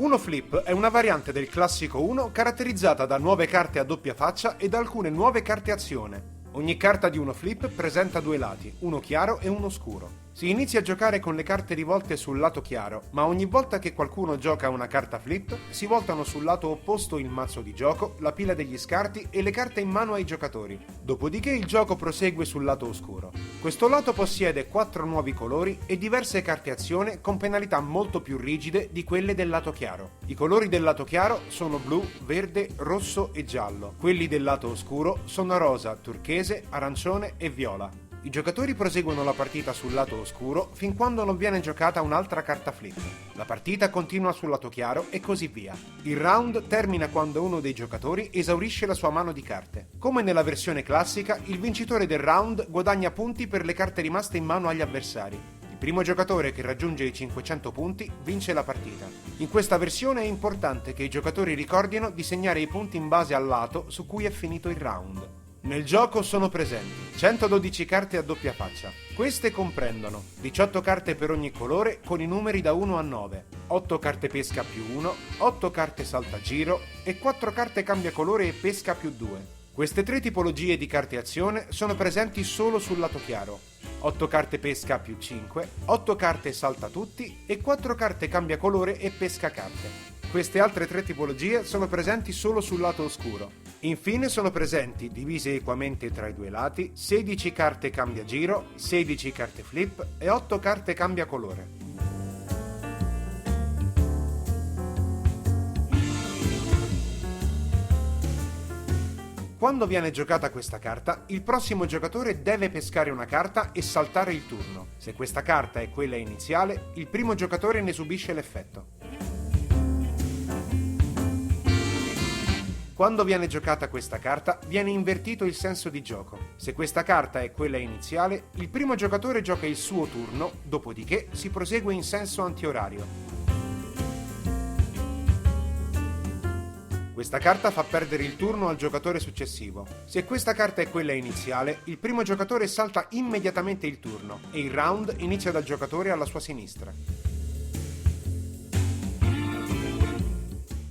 Uno flip è una variante del classico Uno caratterizzata da nuove carte a doppia faccia e da alcune nuove carte azione. Ogni carta di uno flip presenta due lati, uno chiaro e uno scuro. Si inizia a giocare con le carte rivolte sul lato chiaro, ma ogni volta che qualcuno gioca una carta flip, si voltano sul lato opposto il mazzo di gioco, la pila degli scarti e le carte in mano ai giocatori. Dopodiché il gioco prosegue sul lato oscuro. Questo lato possiede 4 nuovi colori e diverse carte azione con penalità molto più rigide di quelle del lato chiaro. I colori del lato chiaro sono blu, verde, rosso e giallo. Quelli del lato oscuro sono rosa, turchese, arancione e viola. I giocatori proseguono la partita sul lato oscuro fin quando non viene giocata un'altra carta flip. La partita continua sul lato chiaro e così via. Il round termina quando uno dei giocatori esaurisce la sua mano di carte. Come nella versione classica, il vincitore del round guadagna punti per le carte rimaste in mano agli avversari. Il primo giocatore che raggiunge i 500 punti vince la partita. In questa versione è importante che i giocatori ricordino di segnare i punti in base al lato su cui è finito il round. Nel gioco sono presenti 112 carte a doppia faccia. Queste comprendono 18 carte per ogni colore con i numeri da 1 a 9, 8 carte pesca più 1, 8 carte saltagiro e 4 carte cambia colore e pesca più 2. Queste tre tipologie di carte azione sono presenti solo sul lato chiaro. 8 carte pesca più 5, 8 carte salta tutti e 4 carte cambia colore e pesca carte. Queste altre tre tipologie sono presenti solo sul lato oscuro. Infine sono presenti, divise equamente tra i due lati, 16 carte cambia giro, 16 carte flip e 8 carte cambia colore. Quando viene giocata questa carta, il prossimo giocatore deve pescare una carta e saltare il turno. Se questa carta è quella iniziale, il primo giocatore ne subisce l'effetto. Quando viene giocata questa carta, viene invertito il senso di gioco. Se questa carta è quella iniziale, il primo giocatore gioca il suo turno, dopodiché si prosegue in senso antiorario. Questa carta fa perdere il turno al giocatore successivo. Se questa carta è quella iniziale, il primo giocatore salta immediatamente il turno e il round inizia dal giocatore alla sua sinistra.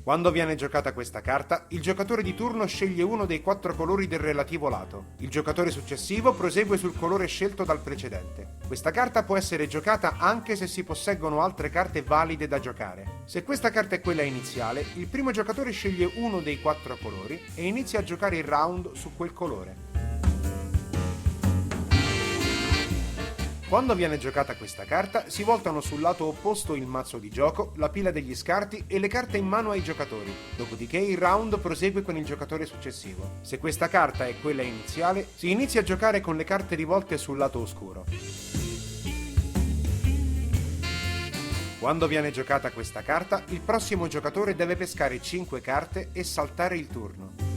Quando viene giocata questa carta, il giocatore di turno sceglie uno dei 4 colori del relativo lato. Il giocatore successivo prosegue sul colore scelto dal precedente. Questa carta può essere giocata anche se si posseggono altre carte valide da giocare. Se questa carta è quella iniziale, il primo giocatore sceglie uno dei 4 colori e inizia a giocare il round su quel colore. Quando viene giocata questa carta, si voltano sul lato opposto il mazzo di gioco, la pila degli scarti e le carte in mano ai giocatori. Dopodiché il round prosegue con il giocatore successivo. Se questa carta è quella iniziale, si inizia a giocare con le carte rivolte sul lato oscuro. Quando viene giocata questa carta, il prossimo giocatore deve pescare 5 carte e saltare il turno.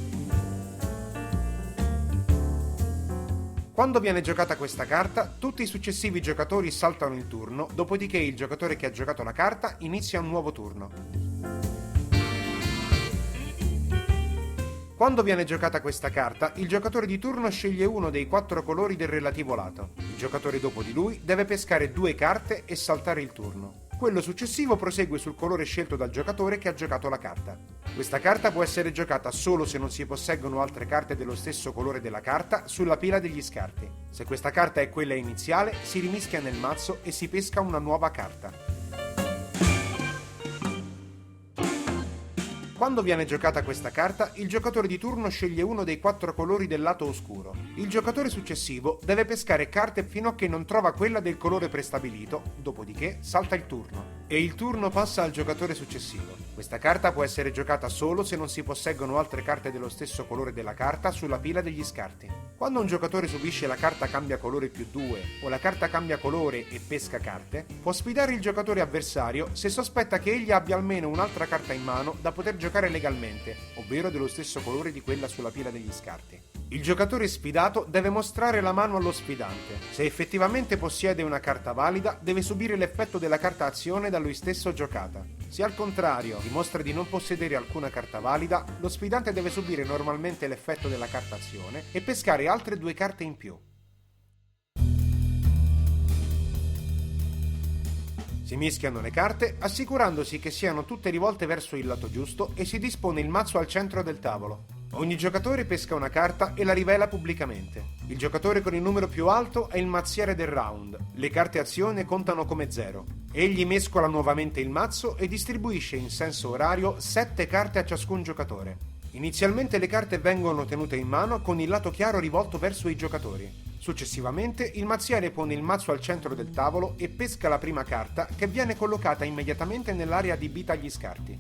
Quando viene giocata questa carta, tutti i successivi giocatori saltano il turno, dopodiché il giocatore che ha giocato la carta inizia un nuovo turno. Quando viene giocata questa carta, il giocatore di turno sceglie uno dei 4 colori del relativo lato. Il giocatore dopo di lui deve pescare 2 carte e saltare il turno. Quello successivo prosegue sul colore scelto dal giocatore che ha giocato la carta. Questa carta può essere giocata solo se non si posseggono altre carte dello stesso colore della carta sulla pila degli scarti. Se questa carta è quella iniziale, si rimischia nel mazzo e si pesca una nuova carta. Quando viene giocata questa carta, il giocatore di turno sceglie uno dei 4 colori del lato oscuro. Il giocatore successivo deve pescare carte fino a che non trova quella del colore prestabilito, dopodiché salta il turno. E il turno passa al giocatore successivo. Questa carta può essere giocata solo se non si posseggono altre carte dello stesso colore della carta sulla pila degli scarti. Quando un giocatore subisce la carta cambia colore più 2 o la carta cambia colore e pesca carte, può sfidare il giocatore avversario se sospetta che egli abbia almeno un'altra carta in mano da poter giocare legalmente, ovvero dello stesso colore di quella sulla pila degli scarti. Il giocatore sfidato deve mostrare la mano allo sfidante. Se effettivamente possiede una carta valida, deve subire l'effetto della carta azione da lui stesso giocata. Se al contrario dimostra di non possedere alcuna carta valida, lo sfidante deve subire normalmente l'effetto della carta azione e pescare altre 2 carte in più. Si mischiano le carte assicurandosi che siano tutte rivolte verso il lato giusto e si dispone il mazzo al centro del tavolo. Ogni giocatore pesca una carta e la rivela pubblicamente. Il giocatore con il numero più alto è il mazziere del round. Le carte azione contano come 0. Egli mescola nuovamente il mazzo e distribuisce in senso orario 7 carte a ciascun giocatore. Inizialmente le carte vengono tenute in mano con il lato chiaro rivolto verso i giocatori. Successivamente il mazziere pone il mazzo al centro del tavolo e pesca la prima carta, che viene collocata immediatamente nell'area adibita agli scarti.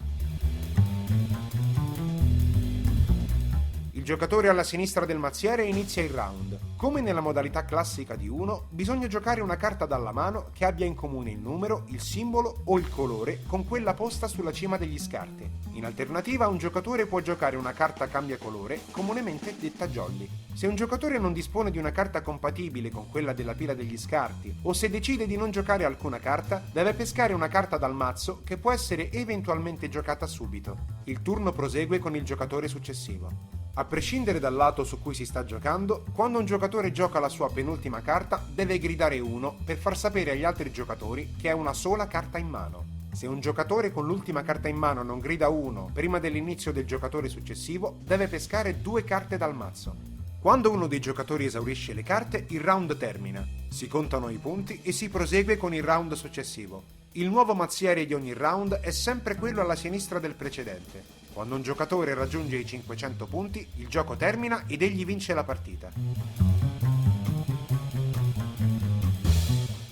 Il giocatore alla sinistra del mazziere inizia il round. Come nella modalità classica di Uno, bisogna giocare una carta dalla mano che abbia in comune il numero, il simbolo o il colore con quella posta sulla cima degli scarti. In alternativa, un giocatore può giocare una carta cambia colore, comunemente detta jolly. Se un giocatore non dispone di una carta compatibile con quella della pila degli scarti, o se decide di non giocare alcuna carta, deve pescare una carta dal mazzo che può essere eventualmente giocata subito. Il turno prosegue con il giocatore successivo. A prescindere dal lato su cui si sta giocando, quando un giocatore gioca la sua penultima carta, deve gridare 1 per far sapere agli altri giocatori che ha una sola carta in mano. Se un giocatore con l'ultima carta in mano non grida 1 prima dell'inizio del giocatore successivo, deve pescare 2 carte dal mazzo. Quando uno dei giocatori esaurisce le carte, il round termina. Si contano i punti e si prosegue con il round successivo. Il nuovo mazziere di ogni round è sempre quello alla sinistra del precedente. Quando un giocatore raggiunge i 500 punti, il gioco termina ed egli vince la partita.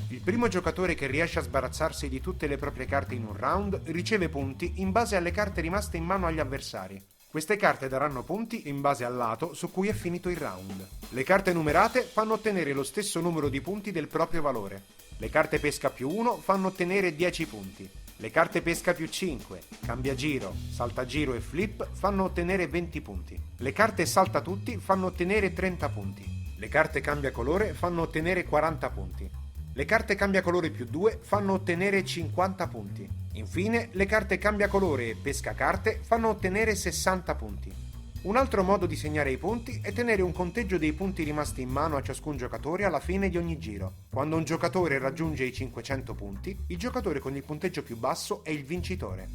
Il primo giocatore che riesce a sbarazzarsi di tutte le proprie carte in un round riceve punti in base alle carte rimaste in mano agli avversari. Queste carte daranno punti in base al lato su cui è finito il round. Le carte numerate fanno ottenere lo stesso numero di punti del proprio valore. Le carte pesca più 1 fanno ottenere 10 punti. Le carte pesca più 5, cambia giro, salta giro e flip fanno ottenere 20 punti. Le carte salta tutti fanno ottenere 30 punti. Le carte cambia colore fanno ottenere 40 punti. Le carte cambia colore più 2 fanno ottenere 50 punti. Infine, le carte cambia colore e pesca carte fanno ottenere 60 punti. Un altro modo di segnare i punti è tenere un conteggio dei punti rimasti in mano a ciascun giocatore alla fine di ogni giro. Quando un giocatore raggiunge i 500 punti, il giocatore con il punteggio più basso è il vincitore.